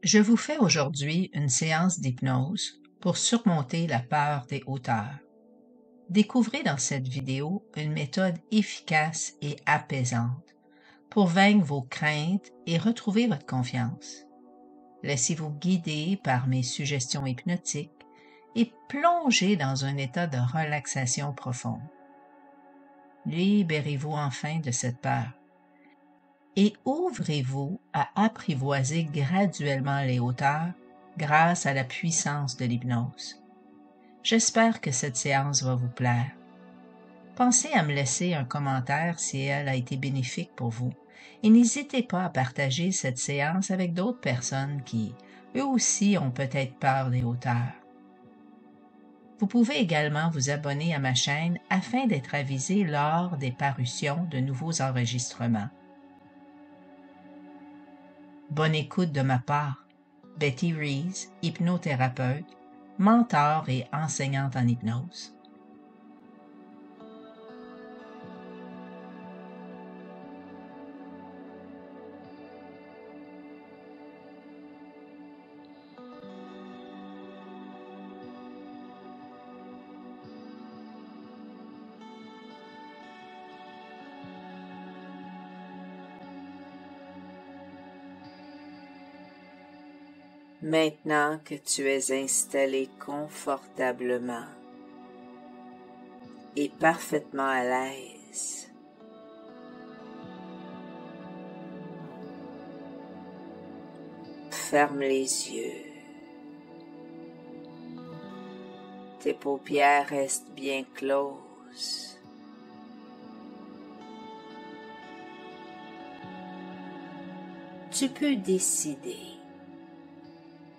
Je vous fais aujourd'hui une séance d'hypnose pour surmonter la peur des hauteurs. Découvrez dans cette vidéo une méthode efficace et apaisante pour vaincre vos craintes et retrouver votre confiance. Laissez-vous guider par mes suggestions hypnotiques et plongez dans un état de relaxation profonde. Libérez-vous enfin de cette peur et ouvrez-vous à apprivoiser graduellement les hauteurs grâce à la puissance de l'hypnose. J'espère que cette séance va vous plaire. Pensez à me laisser un commentaire si elle a été bénéfique pour vous et n'hésitez pas à partager cette séance avec d'autres personnes qui, eux aussi, ont peut-être peur des hauteurs. Vous pouvez également vous abonner à ma chaîne afin d'être avisé lors des parutions de nouveaux enregistrements. Bonne écoute de ma part, Betty Rees, hypnothérapeute, mentor et enseignante en hypnose. Maintenant que tu es installé confortablement et parfaitement à l'aise, ferme les yeux. Tes paupières restent bien closes. Tu peux décider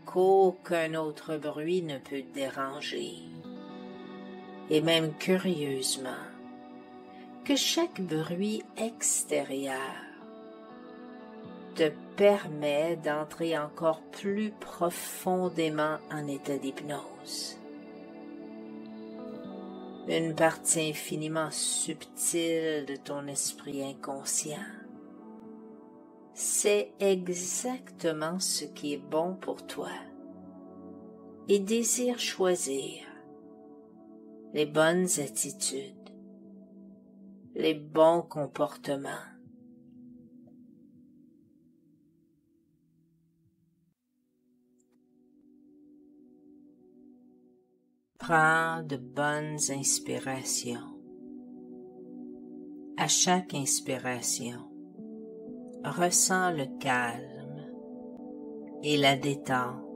qu'aucun autre bruit ne peut te déranger, et même curieusement, que chaque bruit extérieur te permet d'entrer encore plus profondément en état d'hypnose. Une partie infiniment subtile de ton esprit inconscient sait exactement ce qui est bon pour toi et désire choisir les bonnes attitudes, les bons comportements. Prends de bonnes inspirations. À chaque inspiration, ressens le calme et la détente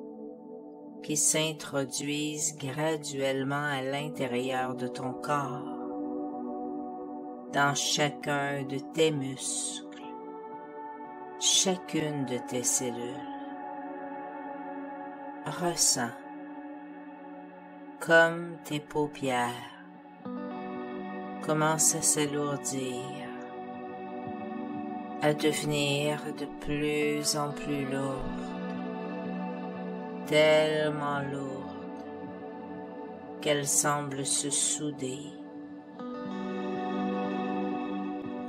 qui s'introduisent graduellement à l'intérieur de ton corps, dans chacun de tes muscles, chacune de tes cellules. Ressens comme tes paupières commencent à s'alourdir, à devenir de plus en plus lourdes, tellement lourdes qu'elles semblent se souder.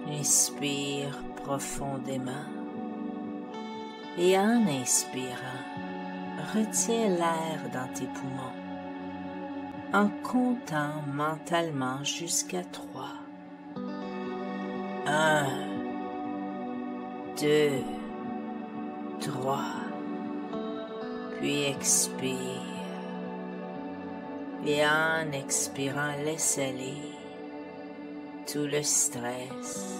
Inspire profondément et en inspirant, retiens l'air dans tes poumons en comptant mentalement jusqu'à 3. 1, 2, 3, puis expire, et en expirant, laisse aller tout le stress,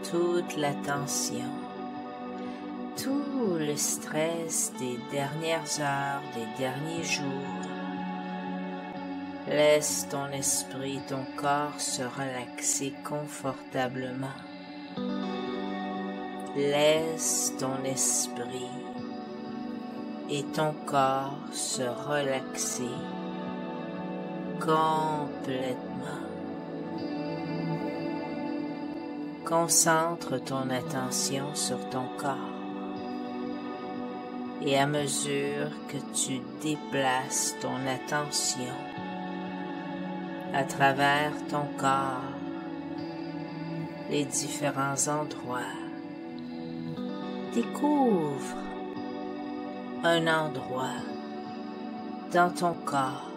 toute la tension, tout le stress des dernières heures, des derniers jours. Laisse ton esprit, ton corps se relaxer confortablement. Laisse ton esprit et ton corps se relaxer complètement. Concentre ton attention sur ton corps et à mesure que tu déplaces ton attention à travers ton corps, les différents endroits, découvre un endroit dans ton corps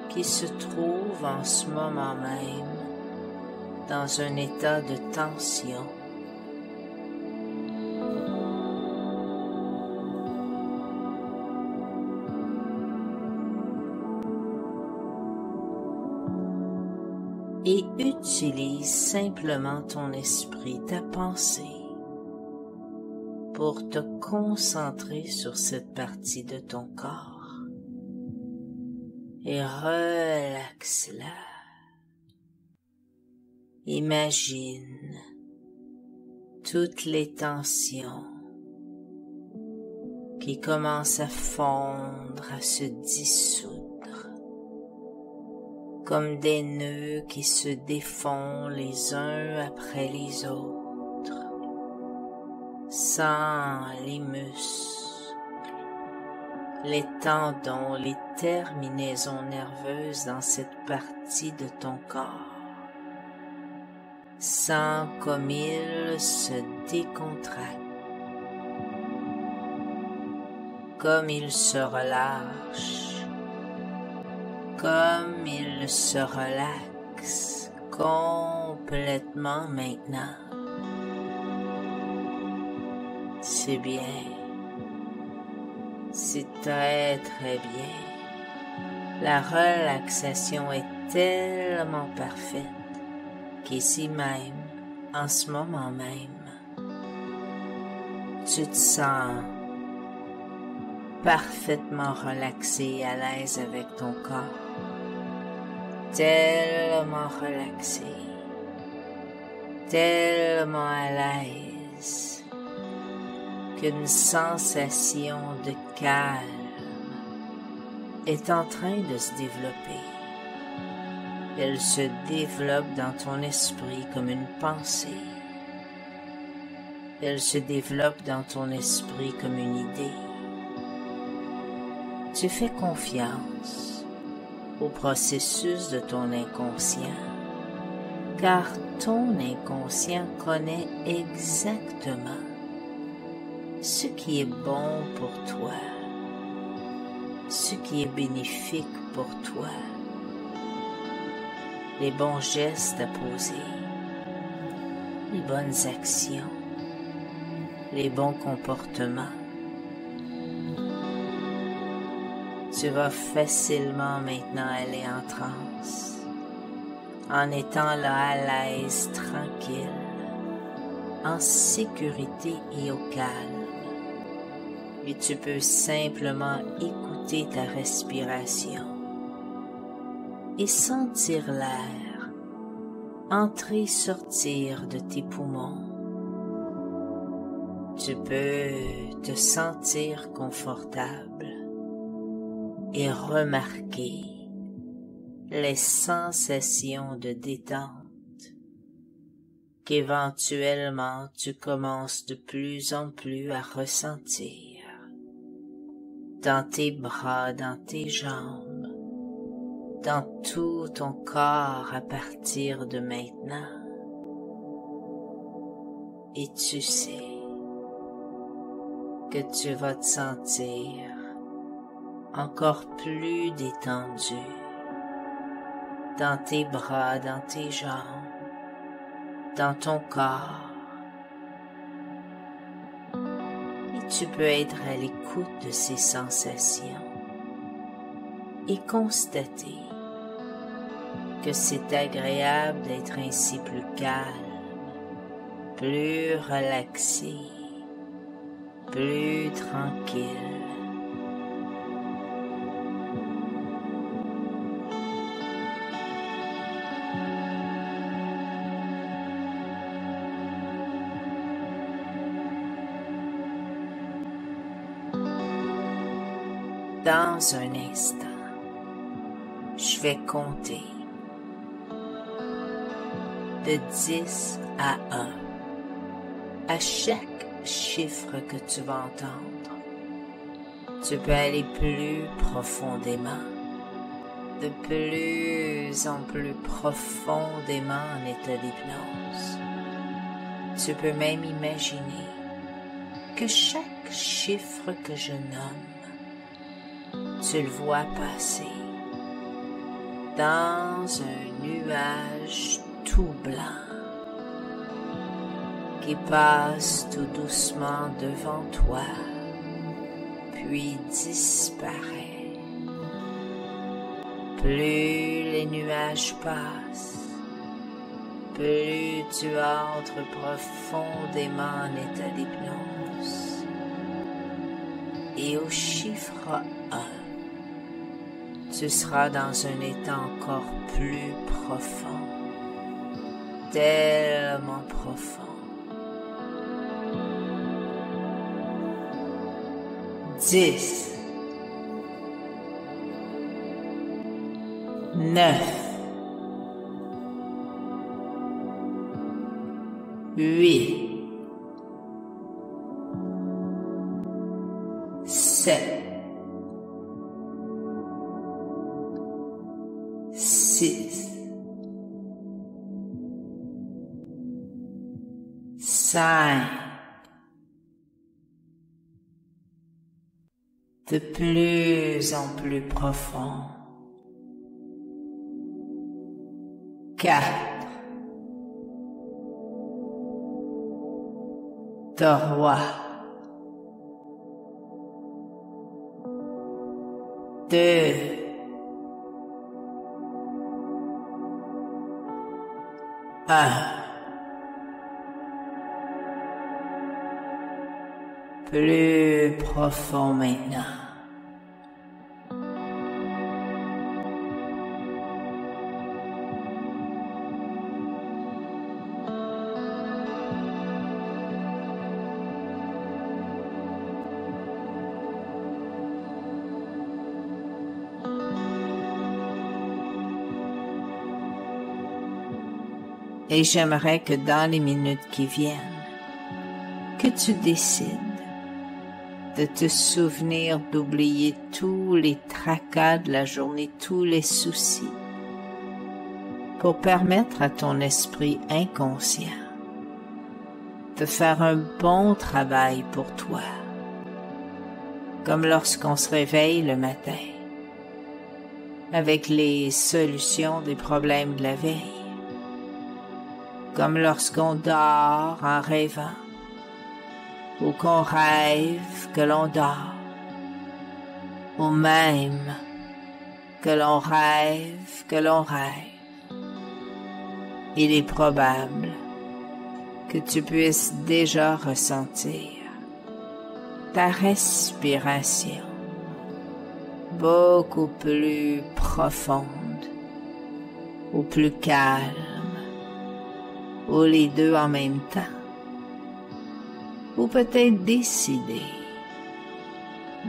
qui se trouve en ce moment même dans un état de tension. Et utilise simplement ton esprit, ta pensée, pour te concentrer sur cette partie de ton corps et relaxe-la. Imagine toutes les tensions qui commencent à fondre, à se dissoudre, comme des nœuds qui se défont les uns après les autres. Sens les muscles, les tendons, les terminaisons nerveuses dans cette partie de ton corps. Sens comme ils se décontractent, comme ils se relâchent, comme ils se relaxent complètement maintenant. C'est bien, c'est très très bien. La relaxation est tellement parfaite qu'ici même, en ce moment même, tu te sens parfaitement relaxé et à l'aise avec ton corps. Tellement relaxé, tellement à l'aise qu'une sensation de calme est en train de se développer. Elle se développe dans ton esprit comme une pensée. Elle se développe dans ton esprit comme une idée. Tu fais confiance au processus de ton inconscient, car ton inconscient connaît exactement ce qui est bon pour toi, ce qui est bénéfique pour toi, les bons gestes à poser, les bonnes actions, les bons comportements. Tu vas facilement maintenant aller en transe, en étant là à l'aise, tranquille, en sécurité et au calme. Et tu peux simplement écouter ta respiration et sentir l'air entrer-sortir de tes poumons. Tu peux te sentir confortable et remarquer les sensations de détente qu'éventuellement tu commences de plus en plus à ressentir dans tes bras, dans tes jambes, dans tout ton corps à partir de maintenant. Et tu sais que tu vas te sentir encore plus détendu dans tes bras, dans tes jambes, dans ton corps. Et tu peux être à l'écoute de ces sensations et constater que c'est agréable d'être ainsi plus calme, plus relaxé, plus tranquille. Dans un instant, je vais compter de 10 à 1. À chaque chiffre que tu vas entendre, tu peux aller plus profondément, de plus en plus profondément en état d'hypnose. Tu peux même imaginer que chaque chiffre que je nomme, tu le vois passer dans un nuage tout blanc qui passe tout doucement devant toi, puis disparaît. Plus les nuages passent, plus tu entres profondément en état d'hypnose. Et au chiffre 1, tu seras dans un état encore plus profond, tellement profond. 10, 9, 8, 7, 6, 5, de plus en plus profond. 4, 3, 2, 1. Plus profond maintenant. Et j'aimerais que dans les minutes qui viennent, que tu décides de te souvenir d'oublier tous les tracas de la journée, tous les soucis, pour permettre à ton esprit inconscient de faire un bon travail pour toi, comme lorsqu'on se réveille le matin avec les solutions des problèmes de la veille, comme lorsqu'on dort en rêvant, ou qu'on rêve que l'on dort, ou même que l'on rêve que l'on rêve. Il est probable que tu puisses déjà ressentir ta respiration beaucoup plus profonde ou plus calme, ou les deux en même temps, ou peut-être décider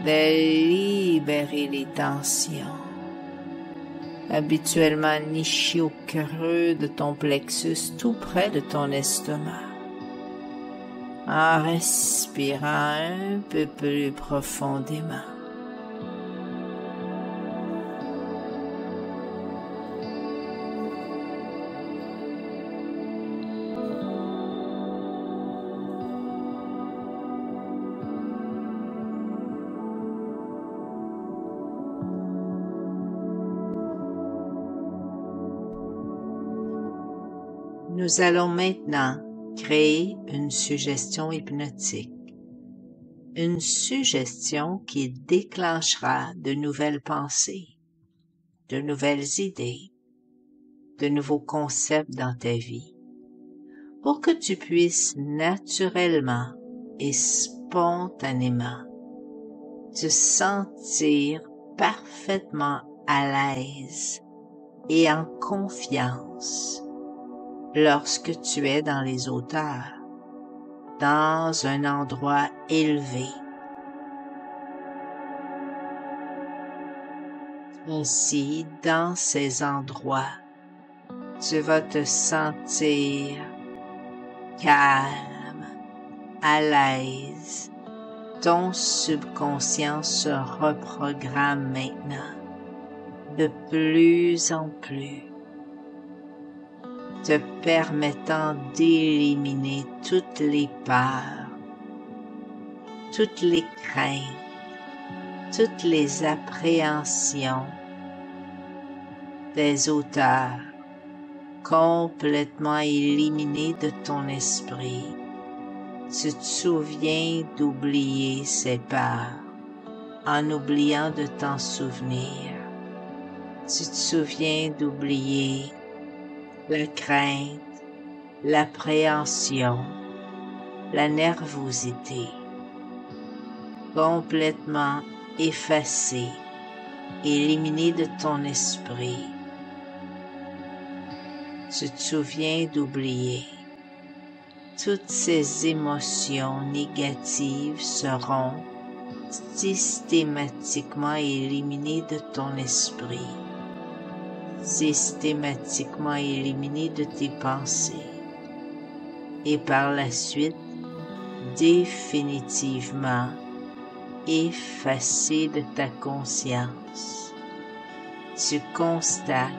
de libérer les tensions habituellement nichées au creux de ton plexus tout près de ton estomac, en respirant un peu plus profondément. Nous allons maintenant créer une suggestion hypnotique. Une suggestion qui déclenchera de nouvelles pensées, de nouvelles idées, de nouveaux concepts dans ta vie, pour que tu puisses naturellement et spontanément te sentir parfaitement à l'aise et en confiance lorsque tu es dans les hauteurs, dans un endroit élevé. Ainsi, dans ces endroits, tu vas te sentir calme, à l'aise. Ton subconscient se reprogramme maintenant de plus en plus, te permettant d'éliminer toutes les peurs, toutes les craintes, toutes les appréhensions des auteurs complètement éliminés de ton esprit. Tu te souviens d'oublier ces peurs en oubliant de t'en souvenir. Tu te souviens d'oublier la crainte, l'appréhension, la nervosité, complètement effacée, éliminée de ton esprit. Tu te souviens d'oublier. Toutes ces émotions négatives seront systématiquement éliminées de ton esprit, systématiquement éliminées de tes pensées, et par la suite, définitivement effacées de ta conscience. Tu constates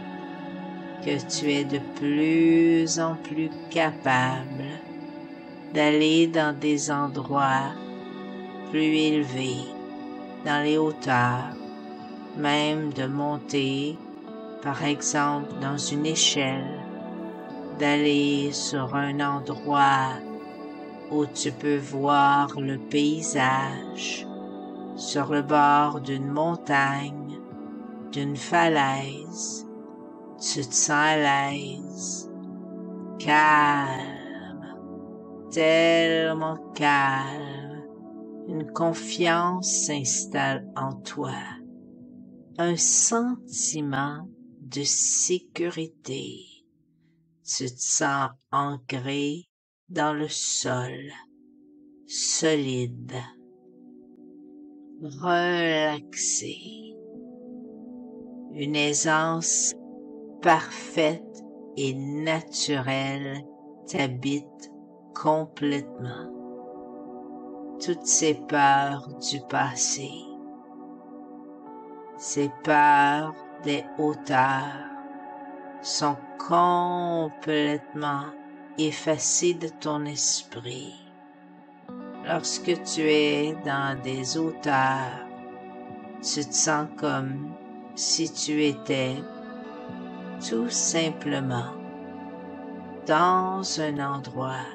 que tu es de plus en plus capable d'aller dans des endroits plus élevés, dans les hauteurs, même de monter, par exemple, dans une échelle, d'aller sur un endroit où tu peux voir le paysage, sur le bord d'une montagne, d'une falaise. Tu te sens à l'aise, calme, tellement calme. Une confiance s'installe en toi, un sentiment de sécurité. Tu te sens ancré dans le sol, solide, relaxé. Une aisance parfaite et naturelle t'habite complètement. Toutes ces peurs du passé, ces peurs des hauteurs sont complètement effacées de ton esprit. Lorsque tu es dans des hauteurs, tu te sens comme si tu étais tout simplement dans un endroit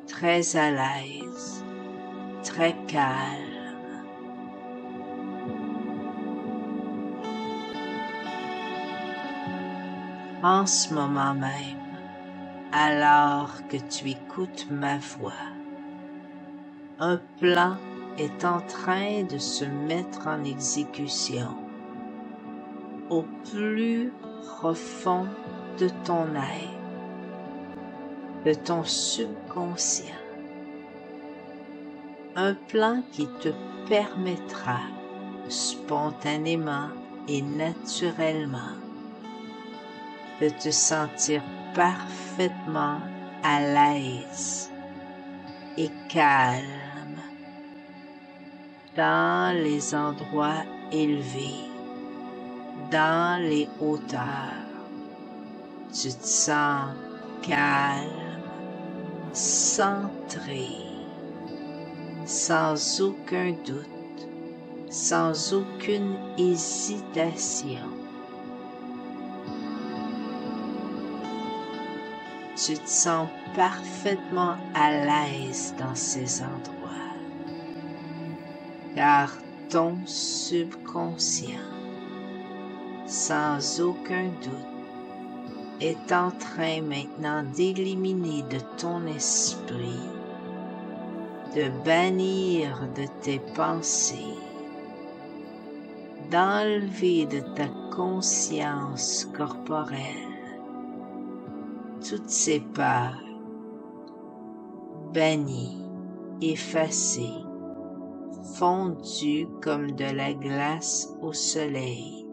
très à l'aise, très calme. En ce moment même, alors que tu écoutes ma voix, un plan est en train de se mettre en exécution au plus profond de ton être, de ton subconscient. Un plan qui te permettra spontanément et naturellement de te sentir parfaitement à l'aise et calme dans les endroits élevés, dans les hauteurs. Tu te sens calme, centré, sans aucun doute, sans aucune hésitation. Tu te sens parfaitement à l'aise dans ces endroits, car ton subconscient, sans aucun doute, est en train maintenant d'éliminer de ton esprit, de bannir de tes pensées, d'enlever de ta conscience corporelle toutes ces peurs, bannies, effacées, fondues comme de la glace au soleil.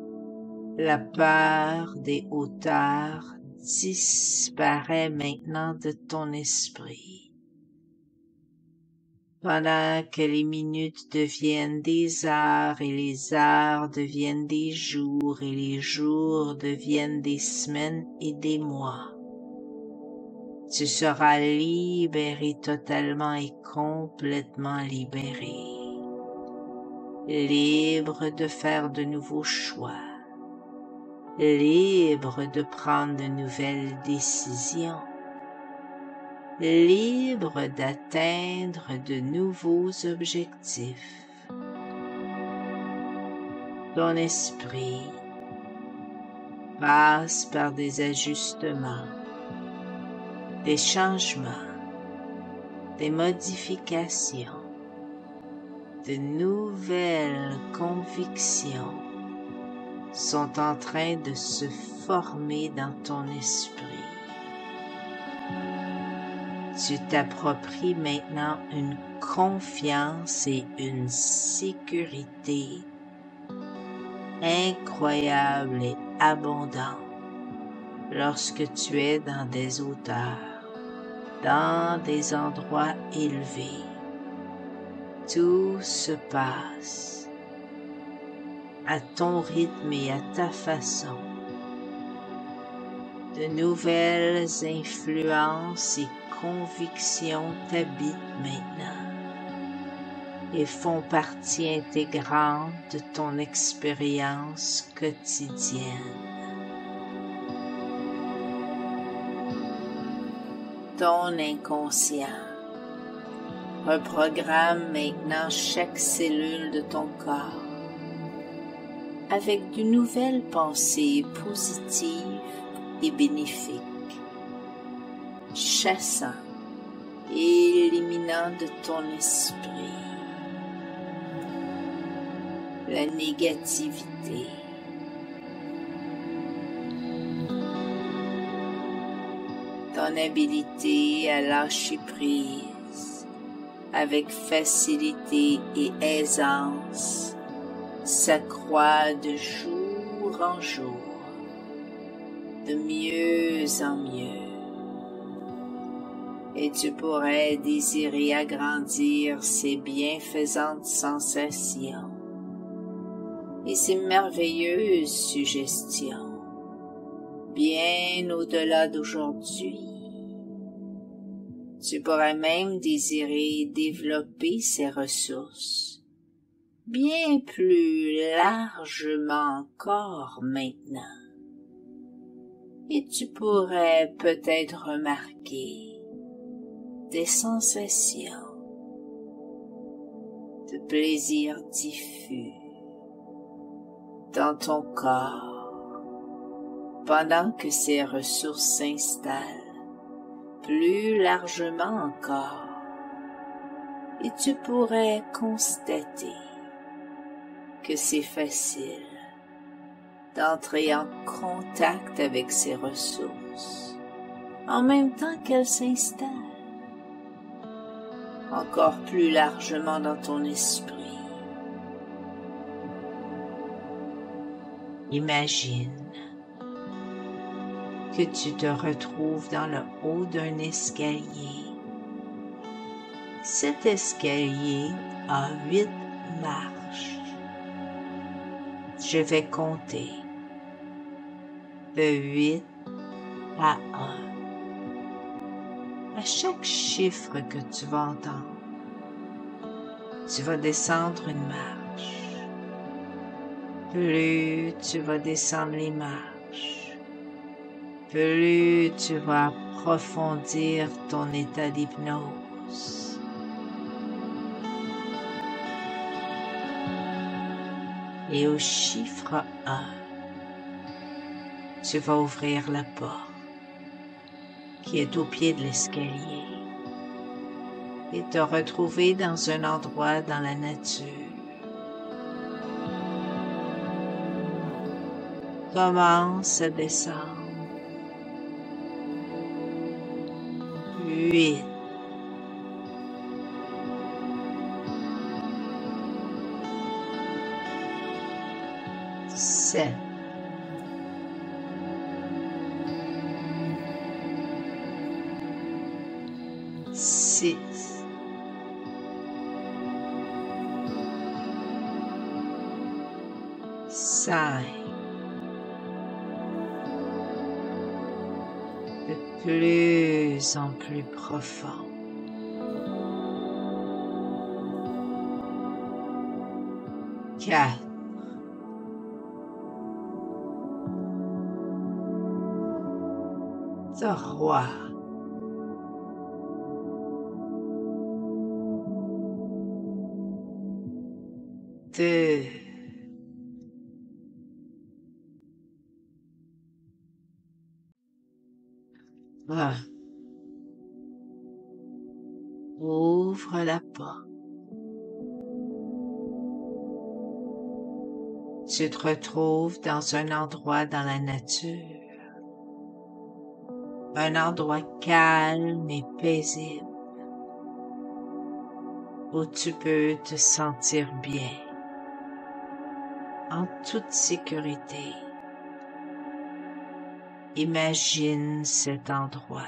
La peur des hauteurs disparaît maintenant de ton esprit. Pendant que les minutes deviennent des heures et les heures deviennent des jours et les jours deviennent des semaines et des mois, Tu seras libéré totalement et complètement libéré, libre de faire de nouveaux choix, libre de prendre de nouvelles décisions, libre d'atteindre de nouveaux objectifs. Ton esprit passe par des ajustements, des changements, des modifications, de nouvelles convictions sont en train de se former dans ton esprit. Tu t'appropries maintenant une confiance et une sécurité incroyable et abondante lorsque tu es dans des hauteurs, dans des endroits élevés. Tout se passe à ton rythme et à ta façon. De nouvelles influences et convictions t'habitent maintenant et font partie intégrante de ton expérience quotidienne. Ton inconscient reprogramme maintenant chaque cellule de ton corps avec de nouvelles pensées positives et bénéfiques, chassant et éliminant de ton esprit la négativité, ton habilité à lâcher prise avec facilité et aisance s'accroît de jour en jour, de mieux en mieux, et tu pourrais désirer agrandir ces bienfaisantes sensations et ces merveilleuses suggestions bien au-delà d'aujourd'hui. Tu pourrais même désirer développer ces ressources bien plus largement encore maintenant. Et tu pourrais peut-être remarquer des sensations de plaisir diffus dans ton corps pendant que ces ressources s'installent plus largement encore, et tu pourrais constater que c'est facile d'entrer en contact avec ces ressources en même temps qu'elles s'installent encore plus largement dans ton esprit. Imagine que tu te retrouves dans le haut d'un escalier. Cet escalier a 8 marches. Je vais compter de 8 à 1. À chaque chiffre que tu vas entendre, tu vas descendre une marche. Plus tu vas descendre les marches, plus tu vas approfondir ton état d'hypnose. Et au chiffre 1, tu vas ouvrir la porte qui est au pied de l'escalier et te retrouver dans un endroit dans la nature. Commence à descendre. 8. 7. 6. 5. plus en plus profond. Quatre. Trois. Deux. Un. Ouvre la porte. Tu te retrouves dans un endroit dans la nature. Un endroit calme et paisible où tu peux te sentir bien, en toute sécurité. Imagine cet endroit.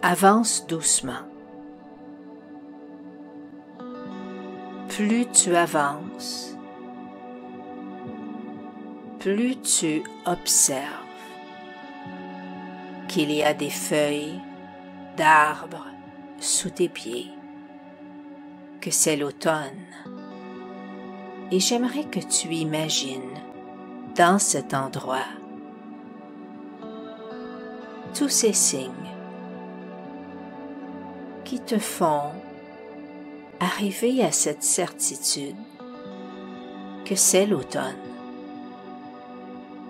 Avance doucement. Plus tu avances, plus tu observes qu'il y a des feuilles d'arbres sous tes pieds, que c'est l'automne. Et j'aimerais que tu imagines dans cet endroit tous ces signes qui te font arriver à cette certitude que c'est l'automne.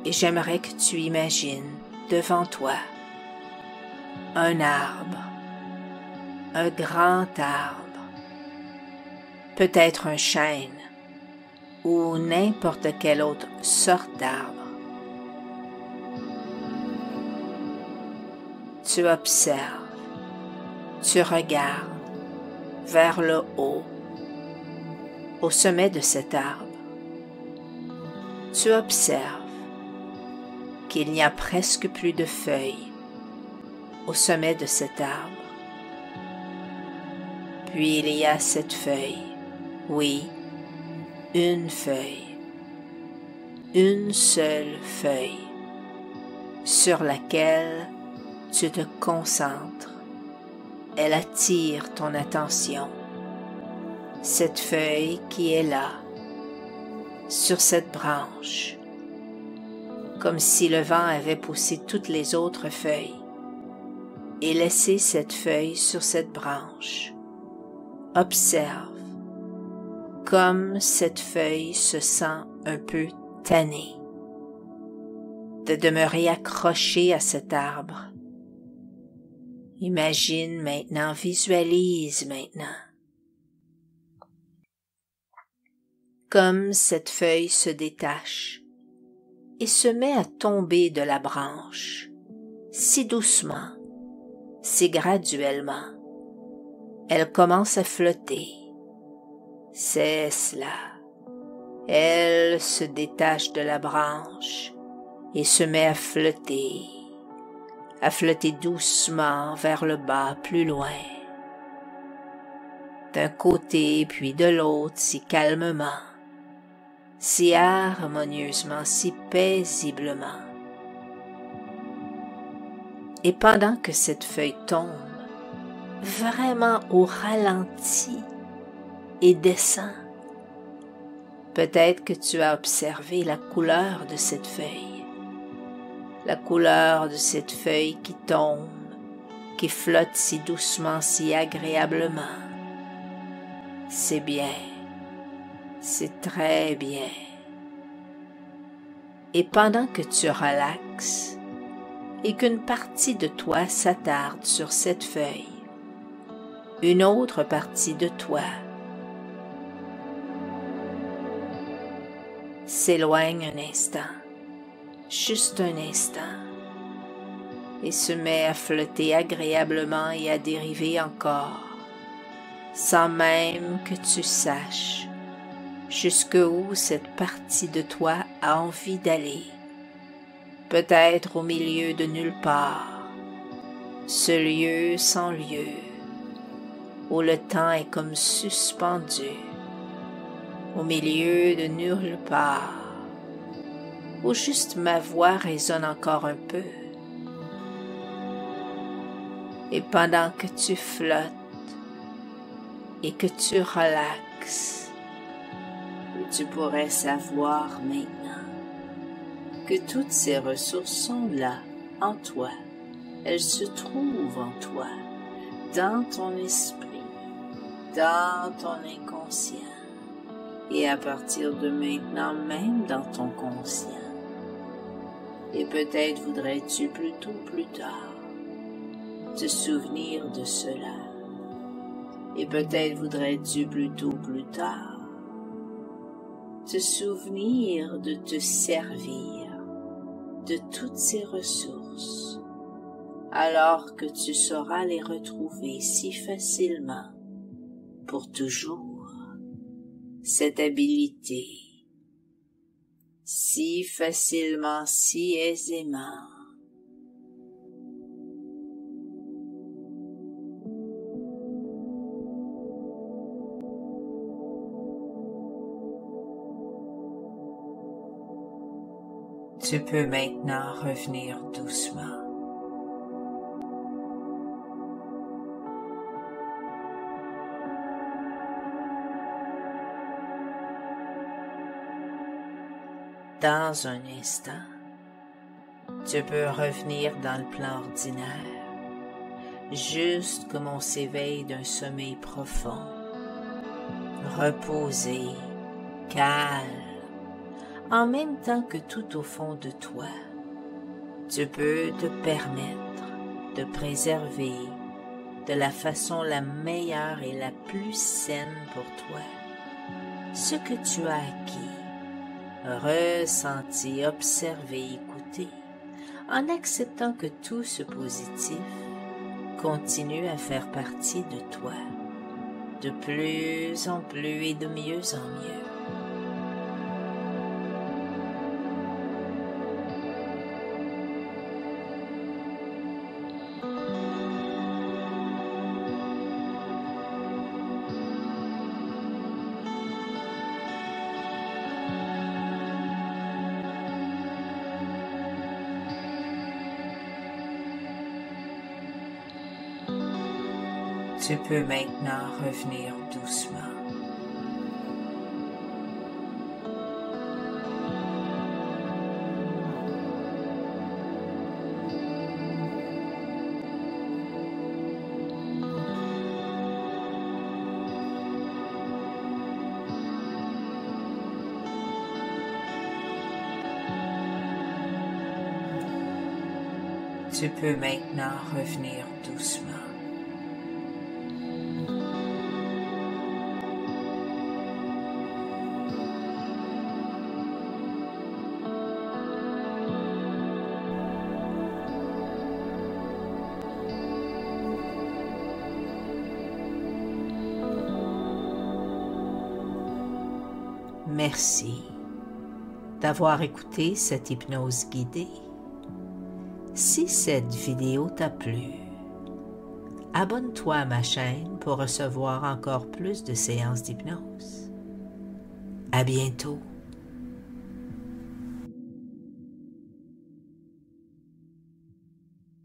Et j'aimerais que tu imagines devant toi un arbre, un grand arbre, peut-être un chêne ou n'importe quelle autre sorte d'arbre. Tu observes, tu regardes vers le haut, au sommet de cet arbre. Tu observes qu'il n'y a presque plus de feuilles au sommet de cet arbre. Puis il y a cette feuille, oui, une feuille, une seule feuille, sur laquelle tu te concentres. Elle attire ton attention. Cette feuille qui est là, sur cette branche, comme si le vent avait poussé toutes les autres feuilles et laissé cette feuille sur cette branche. Observe comme cette feuille se sent un peu tannée de demeurer accrochée à cet arbre. Imagine maintenant, visualise maintenant, comme cette feuille se détache et se met à tomber de la branche, si doucement, si graduellement. Elle commence à flotter. C'est cela. Elle se détache de la branche et se met à flotter doucement vers le bas, plus loin. D'un côté puis de l'autre, si calmement, si harmonieusement, si paisiblement. Et pendant que cette feuille tombe, vraiment au ralenti et descend, peut-être que tu as observé la couleur de cette feuille. La couleur de cette feuille qui tombe, qui flotte si doucement, si agréablement. C'est bien, c'est très bien. Et pendant que tu relaxes et qu'une partie de toi s'attarde sur cette feuille, une autre partie de toi s'éloigne un instant, juste un instant, et se met à flotter agréablement et à dériver encore, sans même que tu saches jusqu'où cette partie de toi a envie d'aller, peut-être au milieu de nulle part, ce lieu sans lieu, où le temps est comme suspendu, au milieu de nulle part, où juste ma voix résonne encore un peu. Et pendant que tu flottes et que tu relaxes, tu pourrais savoir maintenant que toutes ces ressources sont là, en toi. Elles se trouvent en toi, dans ton esprit, dans ton inconscient, et à partir de maintenant même dans ton conscient. Et peut-être voudrais-tu plutôt plus tard te souvenir de cela. Et peut-être voudrais-tu plutôt plus tard te souvenir de te servir de toutes ces ressources, alors que tu sauras les retrouver si facilement pour toujours. Cette habilité, si facilement, si aisément. Tu peux maintenant revenir doucement. Dans un instant, tu peux revenir dans le plan ordinaire, juste comme on s'éveille d'un sommeil profond, reposé, calme, en même temps que tout au fond de toi, tu peux te permettre de préserver de la façon la meilleure et la plus saine pour toi ce que tu as acquis, ressenti, observé, écouté, en acceptant que tout ce positif continue à faire partie de toi, de plus en plus et de mieux en mieux. Tu peux maintenant revenir doucement. Tu peux maintenant revenir doucement. Merci d'avoir écouté cette hypnose guidée. Si cette vidéo t'a plu, abonne-toi à ma chaîne pour recevoir encore plus de séances d'hypnose. À bientôt.